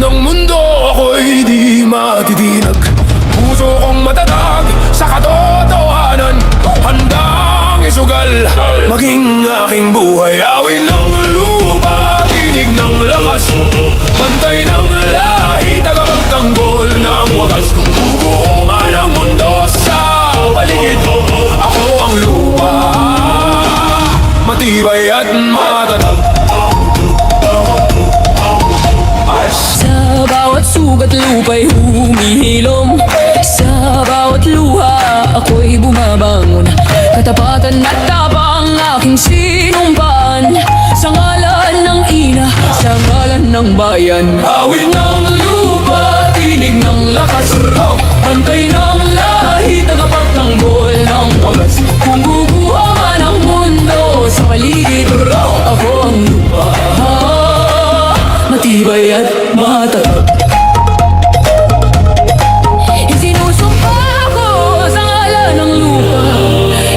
ng mundo ako'y di matitinag. Puso kong matatag sa katotohanan, handang isugal maging aking buhay. Awin ng lupa, tinig ng lakas, bantay ng lahi, tagapagtanggol ng wagas. Kung bubuo man ang mundo sa paligid, ako ang lupa, matibay at matatag. Sa bawat sugat lupa'y humihilom, sa bawat luha ako'y bumabangon. Katapatan at tapang aking sinumpaan, sa ngalan ng ina, sa ngalan ng bayan. Awit ng lupa, tinig ng lakas, bantay ng lahi, tagapagtanggol ng wagas. Kung bubuo man ang mundo sa paligid, ako ang lupa, matibay at matatag. Isinusumpa ko sa ngalan ng lupa,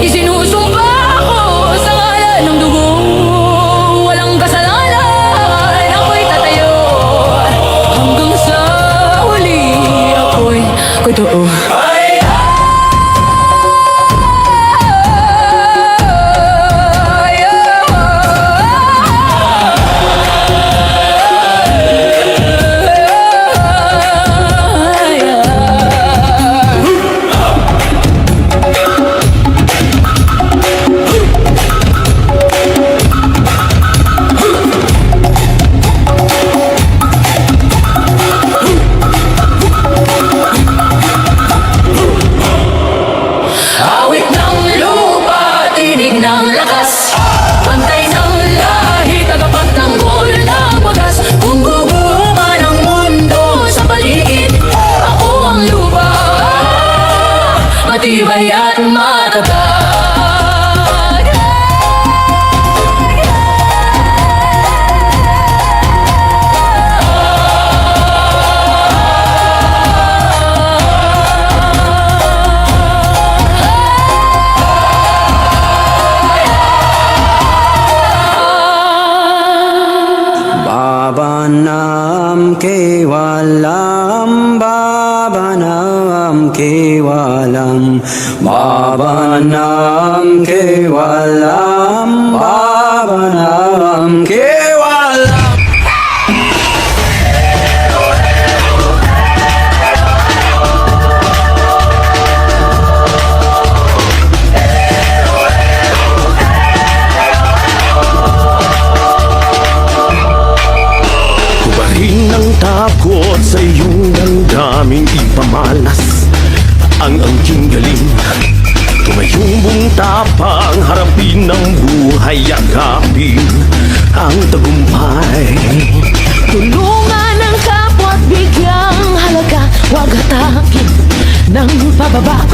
isinusumpa ko sa ngalan ng dugo. Walang kasalanan, ako'y tatayo, hanggang sa huli ako'y totoo. Awit ng lupa, tinig ng lakas, bantay ng lahi, tagapagtanggol ng wagas. Kung bubuo man ang mundo sa paligid, ako ang lupa, matibay at matatag. Babanam kevalam, babanam kevalam, babanam kevalam, babanam kevalam. Ng takot sa iyong damdaming ipamalas ang angking galing. Tumayong tapang harapin ang buhay, yakapin ang tagumpay. Tulungan ang kapwa at bigyang halaga, huwag hatakin ng pababa.